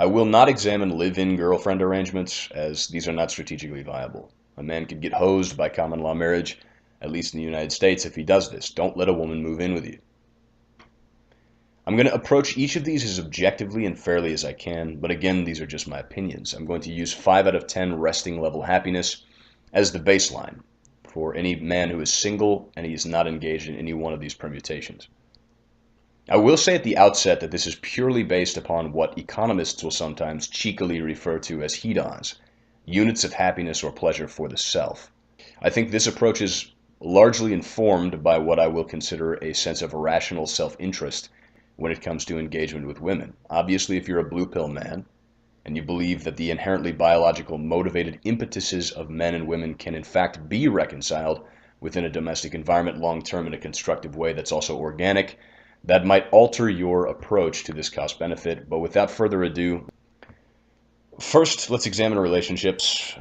I will not examine live-in girlfriend arrangements, as these are not strategically viable. A man could get hosed by common law marriage, at least in the United States, if he does this. Don't let a woman move in with you. I'm going to approach each of these as objectively and fairly as I can, but again, these are just my opinions. I'm going to use 5 out of 10 resting level happiness as the baseline for any man who is single and he is not engaged in any one of these permutations. I will say at the outset that this is purely based upon what economists will sometimes cheekily refer to as hedons, units of happiness or pleasure for the self. I think this approach is largely informed by what I will consider a sense of rational self-interest when it comes to engagement with women. Obviously, if you're a blue pill man and you believe that the inherently biological motivated impetuses of men and women can in fact be reconciled within a domestic environment long term in a constructive way that's also organic, that might alter your approach to this cost benefit. But without further ado, first, let's examine relationships.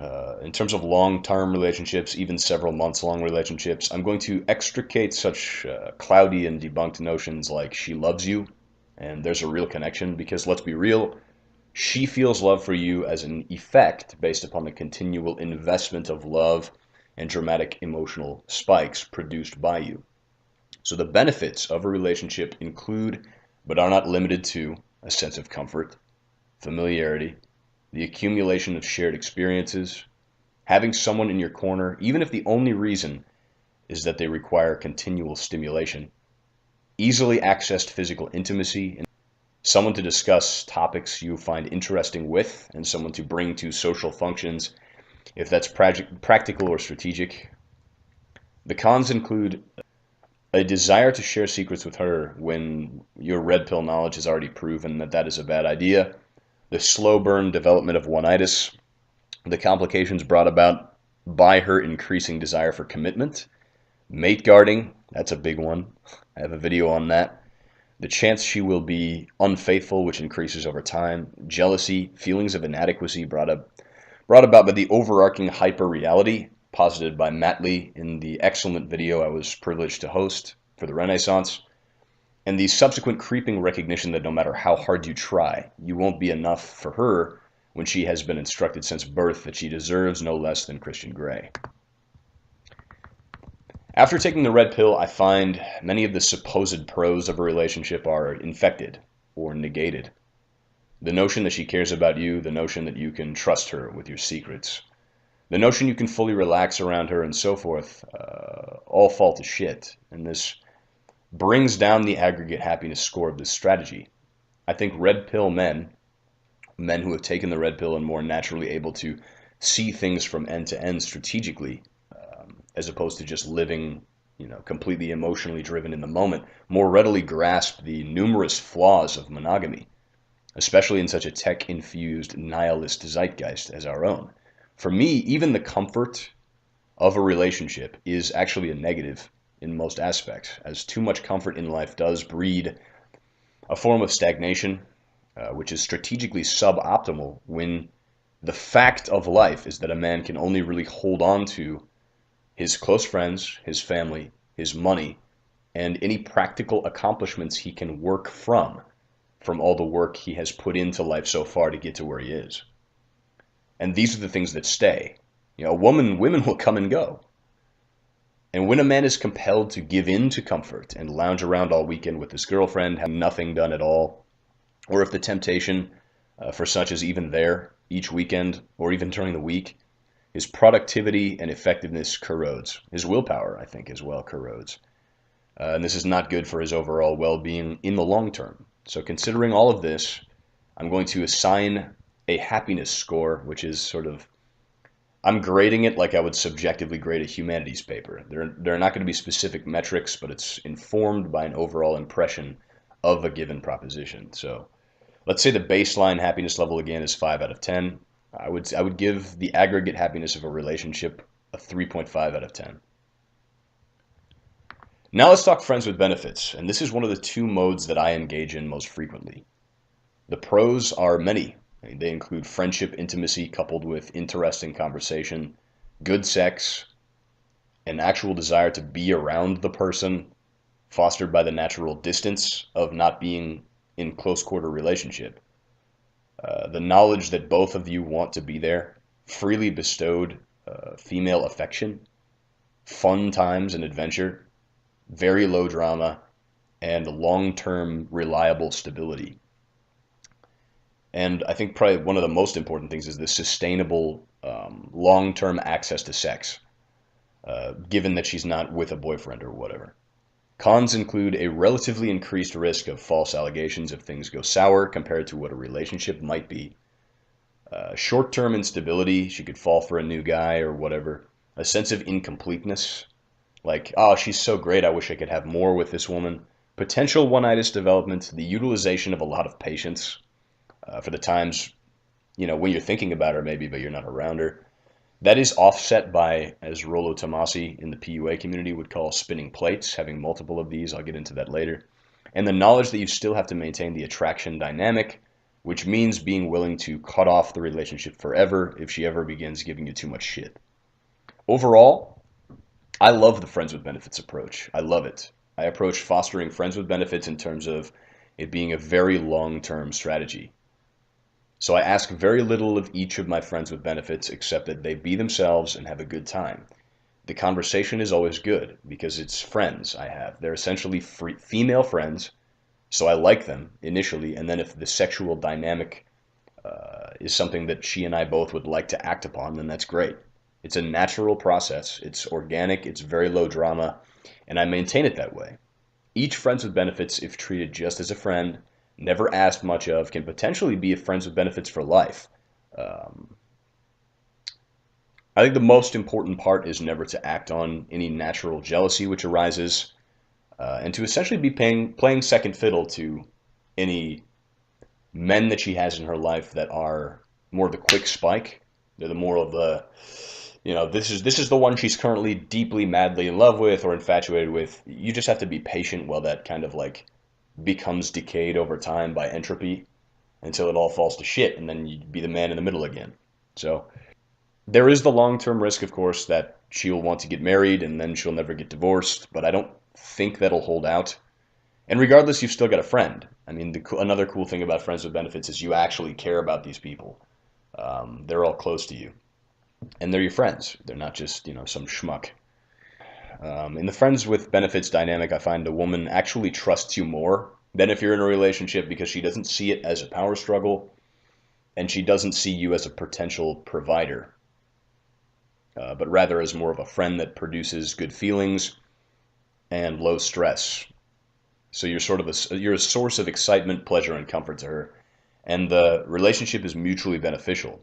In terms of long-term relationships, even several months-long relationships, I'm going to extricate such cloudy and debunked notions like she loves you, and there's a real connection, because let's be real, she feels love for you as an effect based upon the continual investment of love and dramatic emotional spikes produced by you. So the benefits of a relationship include, but are not limited to, a sense of comfort, familiarity, the accumulation of shared experiences, having someone in your corner, even if the only reason is that they require continual stimulation, easily accessed physical intimacy, and someone to discuss topics you find interesting with, and someone to bring to social functions if that's practical or strategic. The cons include a desire to share secrets with her when your red pill knowledge has already proven that that is a bad idea, the slow burn development of one-itis, the complications brought about by her increasing desire for commitment, mate guarding, that's a big one, I have a video on that, the chance she will be unfaithful, which increases over time, jealousy, feelings of inadequacy brought about by the overarching hyper-reality posited by Matt Lee in the excellent video I was privileged to host for the Renaissance, and the subsequent creeping recognition that no matter how hard you try, you won't be enough for her when she has been instructed since birth that she deserves no less than Christian Grey. After taking the red pill, I find many of the supposed pros of a relationship are infected or negated. The notion that she cares about you, the notion that you can trust her with your secrets, the notion you can fully relax around her, and so forth, all fall to shit. And this brings down the aggregate happiness score of this strategy. I think red pill men who have taken the red pill and more naturally able to see things from end to end strategically, as opposed to just living, completely emotionally driven in the moment, more readily grasp the numerous flaws of monogamy, especially in such a tech-infused nihilist zeitgeist as our own. For me, even the comfort of a relationship is actually a negative in most aspects, as too much comfort in life does breed a form of stagnation, which is strategically suboptimal when the fact of life is that a man can only really hold on to his close friends, his family, his money, and any practical accomplishments he can work from all the work he has put into life so far to get to where he is. And these are the things that stay. Women will come and go. And when a man is compelled to give in to comfort and lounge around all weekend with his girlfriend, have nothing done at all, or if the temptation for such is even there each weekend or even during the week, his productivity and effectiveness corrodes. His willpower, I think, as well corrodes. And this is not good for his overall well-being in the long term. So considering all of this, I'm going to assign a happiness score, which is I'm grading it like I would subjectively grade a humanities paper. There are not going to be specific metrics, but it's informed by an overall impression of a given proposition. So let's say the baseline happiness level again is 5 out of 10. I would give the aggregate happiness of a relationship a 3.5 out of 10. Now let's talk friends with benefits, and this is one of the 2 modes that I engage in most frequently. The pros are many. They include friendship, intimacy, coupled with interesting conversation, good sex, an actual desire to be around the person, fostered by the natural distance of not being in close quarter relationship. The knowledge that both of you want to be there, freely bestowed female affection, fun times and adventure, very low drama, and long-term reliable stability. And I think probably one of the most important things is the sustainable long-term access to sex, given that she's not with a boyfriend or whatever. Cons include a relatively increased risk of false allegations if things go sour compared to what a relationship might be. Short-term instability, she could fall for a new guy or whatever. A sense of incompleteness, like, oh, she's so great, I wish I could have more with this woman. Potential one-itis development, the utilization of a lot of patience for the times, when you're thinking about her maybe, but you're not around her. That is offset by, as Rollo Tomasi in the PUA community would call, spinning plates, having multiple of these. I'll get into that later. And the knowledge that you still have to maintain the attraction dynamic, which means being willing to cut off the relationship forever if she ever begins giving you too much shit. Overall, I love the friends with benefits approach. I love it. I approach fostering friends with benefits in terms of it being a very long-term strategy. So I ask very little of each of my friends with benefits except that they be themselves and have a good time. The conversation is always good because it's friends I have. They're essentially female friends, so I like them initially, and then if the sexual dynamic is something that she and I both would like to act upon, then that's great. It's a natural process. It's organic. It's very low drama, and I maintain it that way. Each friends with benefits, if treated just as a friend, never asked much of, can potentially be friends with benefits for life. I think the most important part is never to act on any natural jealousy which arises, and to essentially be playing second fiddle to any men that she has in her life that are more of the quick spike. They're the more of the, this is the one she's currently deeply, madly in love with or infatuated with. You just have to be patient while that kind of like becomes decayed over time by entropy until it all falls to shit, and then you'd be the man in the middle again. So there is the long-term risk, of course, that she'll want to get married and then she'll never get divorced, but I don't think that'll hold out. And regardless, you've still got a friend. I mean, another cool thing about friends with benefits is you actually care about these people. They're all close to you, and they're your friends. They're not just, some schmuck. In the friends with benefits dynamic, I find a woman actually trusts you more than if you're in a relationship because she doesn't see it as a power struggle and she doesn't see you as a potential provider, but rather as more of a friend that produces good feelings and low stress. So you're a source of excitement, pleasure, and comfort to her, and the relationship is mutually beneficial.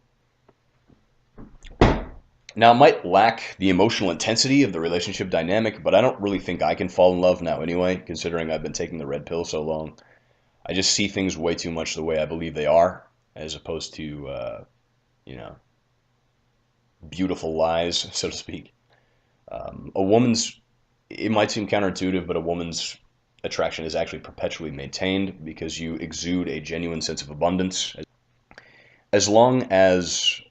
Now, it might lack the emotional intensity of the relationship dynamic, but I don't really think I can fall in love now anyway, considering I've been taking the red pill so long. I just see things way too much the way I believe they are, as opposed to, beautiful lies, so to speak. It might seem counterintuitive, but a woman's attraction is actually perpetually maintained because you exude a genuine sense of abundance. As long as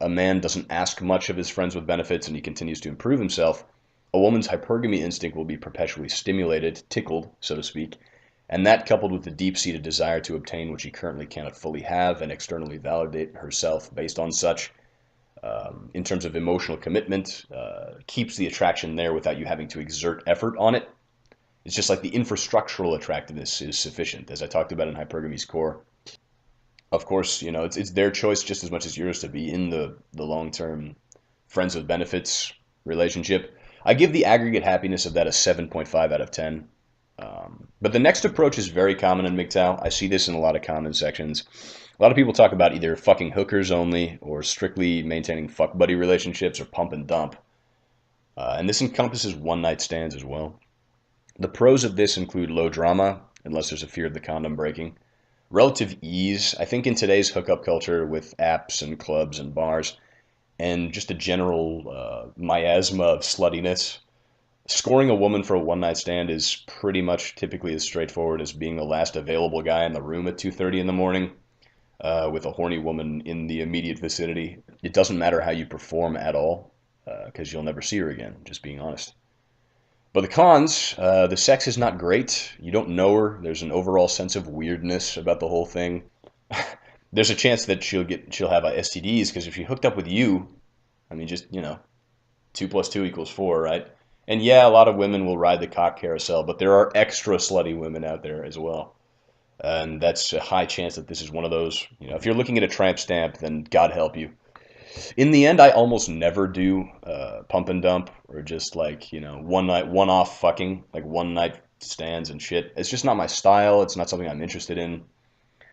a man doesn't ask much of his friends with benefits and he continues to improve himself, a woman's hypergamy instinct will be perpetually stimulated, tickled, so to speak, and that coupled with the deep-seated desire to obtain what she currently cannot fully have and externally validate herself based on such, in terms of emotional commitment, keeps the attraction there without you having to exert effort on it. It's just like the infrastructural attractiveness is sufficient, as I talked about in hypergamy's core. Of course, it's their choice just as much as yours to be in the long-term friends with benefits relationship. I give the aggregate happiness of that a 7.5 out of 10. But the next approach is very common in MGTOW. I see this in a lot of comment sections. A lot of people talk about either fucking hookers only or strictly maintaining fuck buddy relationships or pump and dump. And this encompasses one-night stands as well. The pros of this include low drama, unless there's a fear of the condom breaking. Relative ease, I think in today's hookup culture with apps and clubs and bars, and just a general miasma of sluttiness, scoring a woman for a one-night stand is pretty much typically as straightforward as being the last available guy in the room at 2:30 in the morning with a horny woman in the immediate vicinity. It doesn't matter how you perform at all, because you'll never see her again, just being honest. But the cons, the sex is not great. You don't know her. There's an overall sense of weirdness about the whole thing. there's a chance that she'll have STDs because if she hooked up with you, I mean, just, 2 + 2 = 4, right? And yeah, a lot of women will ride the cock carousel, but there are extra slutty women out there as well. And that's a high chance that this is one of those. If you're looking at a tramp stamp, then God help you. In the end, I almost never do pump and dump or just like, one night, one off fucking, like one night stands and shit. It's just not my style. It's not something I'm interested in.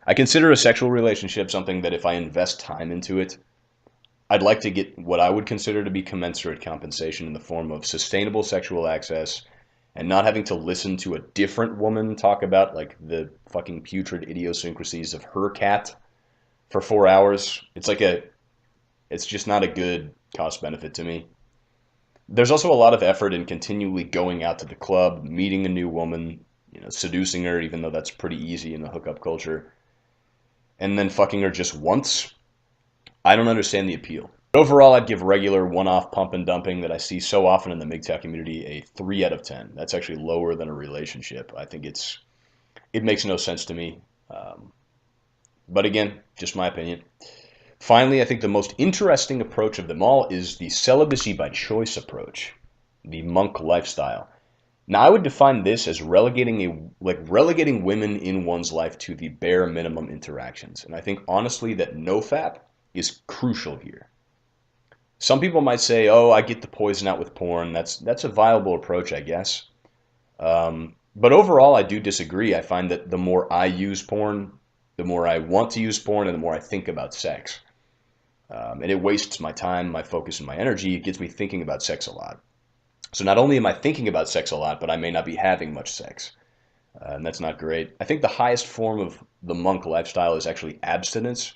I consider a sexual relationship something that if I invest time into it, I'd like to get what I would consider to be commensurate compensation in the form of sustainable sexual access and not having to listen to a different woman talk about like the fucking putrid idiosyncrasies of her cat for 4 hours. It's just not a good cost benefit to me. There's also a lot of effort in continually going out to the club, meeting a new woman, seducing her, even though that's pretty easy in the hookup culture, and then fucking her just once. I don't understand the appeal. But overall, I'd give regular one-off pump and dumping that I see so often in the MGTOW community a 3 out of 10. That's actually lower than a relationship. I think it makes no sense to me. But again, just my opinion. Finally, I think the most interesting approach of them all is the celibacy by choice approach, the monk lifestyle. Now, I would define this as relegating women in one's life to the bare minimum interactions. And I think honestly that nofap is crucial here. Some people might say, "Oh, I get the poison out with porn." That's a viable approach, I guess. But overall, I do disagree. I find that the more I use porn, the more I want to use porn, and the more I think about sex. And it wastes my time, my focus, and my energy. It gets me thinking about sex a lot. So not only am I thinking about sex a lot, but I may not be having much sex. And that's not great. I think the highest form of the monk lifestyle is actually abstinence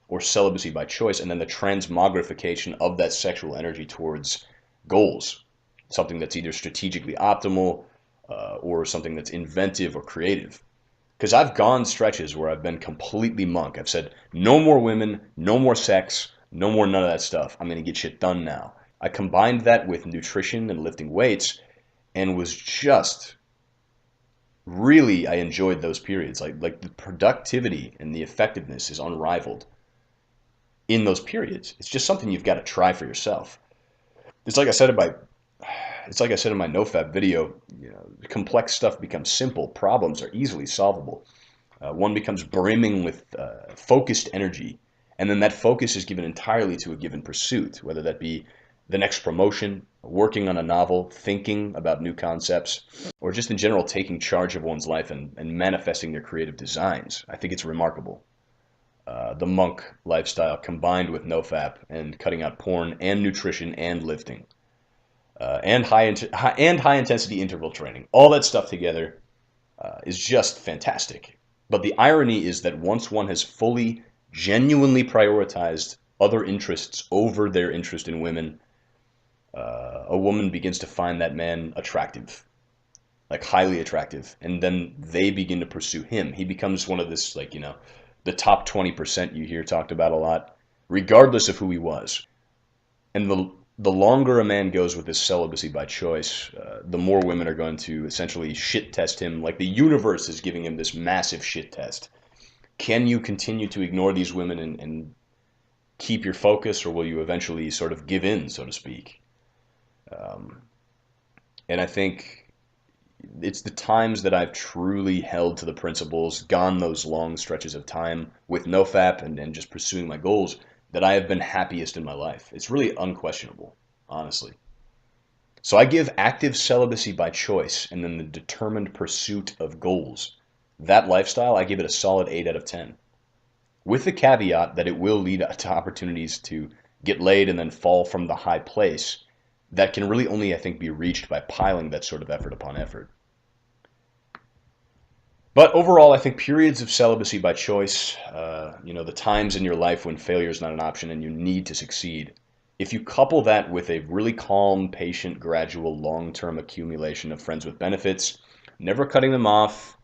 or celibacy by choice, and then the transmogrification of that sexual energy towards goals. Something that's either strategically optimal or something that's inventive or creative. Because I've gone stretches where I've been completely monk. I've said, no more women, no more sex, no more none of that stuff. I'm going to get shit done now. I combined that with nutrition and lifting weights and was just really, I enjoyed those periods. Like the productivity and the effectiveness is unrivaled in those periods. It's just something you've got to try for yourself. It's like I said in my NoFap video, complex stuff becomes simple. Problems are easily solvable. One becomes brimming with focused energy, and then that focus is given entirely to a given pursuit, whether that be the next promotion, working on a novel, thinking about new concepts, or just in general taking charge of one's life and manifesting their creative designs. I think it's remarkable. The monk lifestyle combined with nofap and cutting out porn and nutrition and lifting. And high intensity interval training. All that stuff together is just fantastic. But the irony is that once one has fully, genuinely prioritized other interests over their interest in women, a woman begins to find that man attractive, like highly attractive, and then they begin to pursue him. He becomes one of this, the top 20% you hear talked about a lot, regardless of who he was. And the longer a man goes with this celibacy by choice, the more women are going to essentially shit test him, like the universe is giving him this massive shit test. Can you continue to ignore these women and keep your focus, or will you eventually sort of give in, so to speak? And I think it's the times that I've truly held to the principles, gone those long stretches of time with nofap and just pursuing my goals, that I have been happiest in my life. It's really unquestionable, honestly. So I give active celibacy by choice and then the determined pursuit of goals. That lifestyle, I give it a solid 8 out of 10. With the caveat that it will lead to opportunities to get laid and then fall from the high place that can really only, I think, be reached by piling that sort of effort upon effort. But overall, I think periods of celibacy by choice, the times in your life when failure is not an option and you need to succeed, if you couple that with a really calm, patient, gradual, long-term accumulation of friends with benefits, never cutting them off,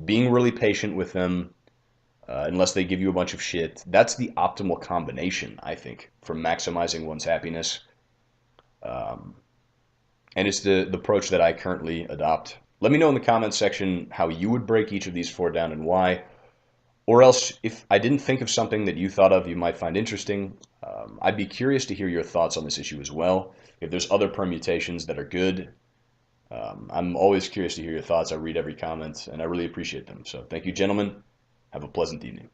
being really patient with them, unless they give you a bunch of shit, that's the optimal combination, I think, for maximizing one's happiness. And it's the approach that I currently adopt. Let me know in the comments section how you would break each of these 4 down and why. Or else, if I didn't think of something that you thought of you might find interesting, I'd be curious to hear your thoughts on this issue as well. If there's other permutations that are good, I'm always curious to hear your thoughts. I read every comment, and I really appreciate them. So thank you, gentlemen. Have a pleasant evening.